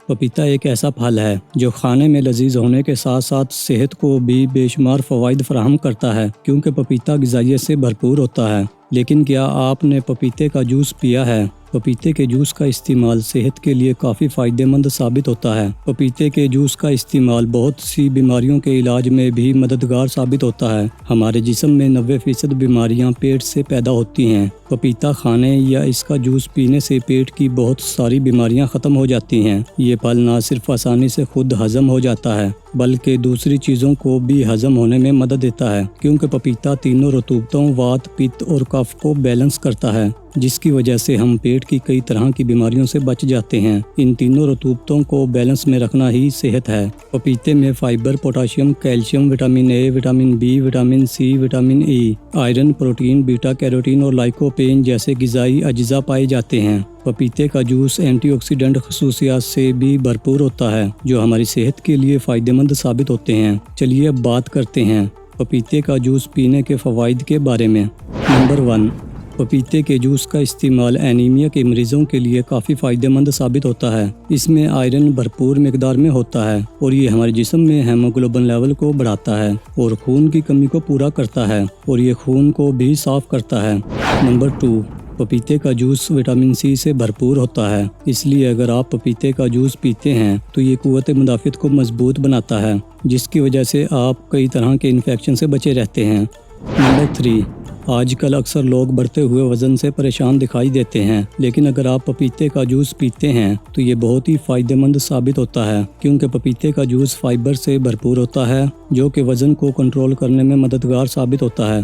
پپیتا ایک ایسا پھل ہے جو کھانے میں لذیذ ہونے کے ساتھ ساتھ صحت کو بھی بے شمار فوائد فراہم کرتا ہے کیونکہ پپیتا غذائیت سے بھرپور ہوتا ہے۔ لیکن کیا آپ نے پپیتے کا جوس پیا ہے؟ پپیتے کے جوس کا استعمال صحت کے لیے کافی فائدہ مند ثابت ہوتا ہے۔ پپیتے کے جوس کا استعمال بہت سی بیماریوں کے علاج میں بھی مددگار ثابت ہوتا ہے۔ ہمارے جسم میں 90% بیماریاں پیٹ سے پیدا ہوتی ہیں۔ پپیتا کھانے یا اس کا جوس پینے سے پیٹ کی بہت ساری بیماریاں ختم ہو جاتی ہیں۔ یہ پھل نہ صرف آسانی سے خود ہضم ہو جاتا ہے بلکہ دوسری چیزوں کو بھی ہضم ہونے میں مدد دیتا ہے کیونکہ پپیتا تینوں رطوبتوں وات، پت اور کف کو بیلنس کرتا ہے، جس کی وجہ سے ہم پیٹ کی کئی طرح کی بیماریوں سے بچ جاتے ہیں۔ ان تینوں رطوبتوں کو بیلنس میں رکھنا ہی صحت ہے۔ پپیتے میں fibre, potassium, calcium, vitamin A, vitamin B, vitamin C, vitamin E, iron, protein, beta carotene اور لائکوپین جیسے غذائی اجزاء پائے جاتے ہیں۔ پپیتے کا جوس اینٹی آکسیڈنٹ خصوصیات سے بھی بھرپور ہوتا ہے جو ہماری صحت کے لیے فائدہ مند ثابت ہوتے ہیں۔ چلیے اب بات کرتے ہیں پپیتے کا جوس پینے کے فوائد کے بارے میں۔ نمبر 1، پپیتے کے جوس کا استعمال اینیمیا کے مریضوں کے لیے کافی فائدہ مند ثابت ہوتا ہے۔ اس میں آئرن بھرپور مقدار میں ہوتا ہے اور یہ ہمارے جسم میں ہیموگلوبن لیول کو بڑھاتا ہے اور خون کی کمی کو پورا کرتا ہے اور یہ خون کو بھی صاف کرتا ہے۔ نمبر 2، پپیتے کا جوس وٹامن سی سے بھرپور ہوتا ہے، اس لیے اگر آپ پپیتے کا جوس پیتے ہیں تو یہ قوت مدافعت کو مضبوط بناتا ہے، جس کی وجہ سے آپ کئی طرح کے انفیکشن سے بچے رہتے ہیں۔ نمبر 3، آج کل اکثر لوگ بڑھتے ہوئے وزن سے پریشان دکھائی دیتے ہیں، لیکن اگر آپ پپیتے کا جوس پیتے ہیں تو یہ بہت ہی فائدہ مند ثابت ہوتا ہے کیونکہ پپیتے کا جوس فائبر سے بھرپور ہوتا ہے جو کہ وزن کو کنٹرول کرنے میں مددگار ثابت ہوتا ہے۔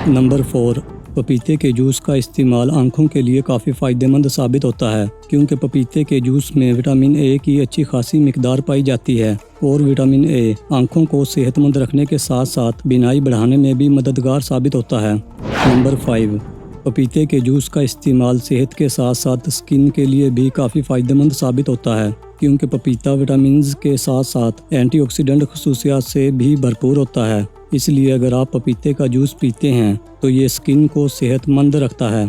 نمبر 4، پپیتے کے جوس کا استعمال آنکھوں کے لیے کافی فائدہ مند ثابت ہوتا ہے کیونکہ پپیتے کے جوس میں وٹامن اے کی اچھی خاصی مقدار پائی جاتی ہے اور وٹامن اے آنکھوں کو صحت مند رکھنے کے ساتھ ساتھ بینائی بڑھانے میں بھی مددگار ثابت ہوتا ہے۔ نمبر 5، پپیتے کے جوس کا استعمال صحت کے ساتھ ساتھ اسکن کے لیے بھی کافی فائدہ مند ثابت ہوتا ہے کیونکہ پپیتا وٹامنز کے ساتھ ساتھ اینٹی آکسیڈنٹ خصوصیات سے بھی بھرپور ہوتا ہے، اس لیے اگر آپ پپیتے کا جوس پیتے ہیں تو یہ اسکن کو صحت مند رکھتا ہے۔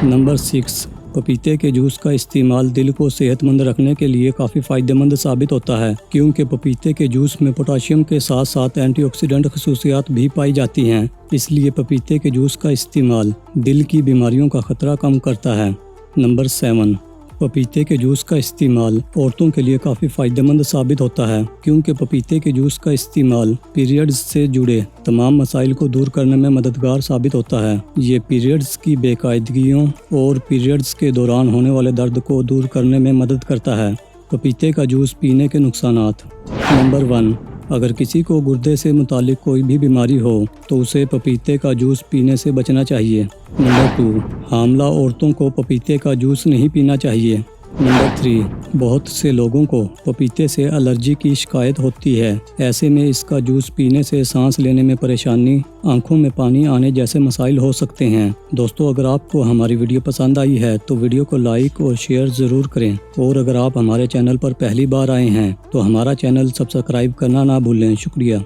نمبر 6، پپیتے کے جوس کا استعمال دل کو صحت مند رکھنے کے لیے کافی فائدہ مند ثابت ہوتا ہے کیونکہ پپیتے کے جوس میں پوٹاشیم کے ساتھ ساتھ اینٹی آکسیڈنٹ خصوصیات بھی پائی جاتی ہیں، اس لیے پپیتے کے جوس کا استعمال دل کی بیماریوں کا خطرہ کم کرتا ہے۔ نمبر 7، پپیتے کے جوس کا استعمال عورتوں کے لیے کافی فائدہ مند ثابت ہوتا ہے کیونکہ پپیتے کے جوس کا استعمال پیریڈز سے جڑے تمام مسائل کو دور کرنے میں مددگار ثابت ہوتا ہے۔ یہ پیریڈز کی بے قاعدگیوں اور پیریڈز کے دوران ہونے والے درد کو دور کرنے میں مدد کرتا ہے۔ پپیتے کا جوس پینے کے نقصانات۔ نمبر 1، اگر کسی کو گردے سے متعلق کوئی بھی بیماری ہو تو اسے پپیتے کا جوس پینے سے بچنا چاہیے۔ نمبر 2، حاملہ عورتوں کو پپیتے کا جوس نہیں پینا چاہیے۔ نمبر 3، بہت سے لوگوں کو پپیتے سے الرجی کی شکایت ہوتی ہے، ایسے میں اس کا جوس پینے سے سانس لینے میں پریشانی، آنکھوں میں پانی آنے جیسے مسائل ہو سکتے ہیں۔ دوستو، اگر آپ کو ہماری ویڈیو پسند آئی ہے تو ویڈیو کو لائک اور شیئر ضرور کریں اور اگر آپ ہمارے چینل پر پہلی بار آئے ہیں تو ہمارا چینل سبسکرائب کرنا نہ بھولیں۔ شکریہ۔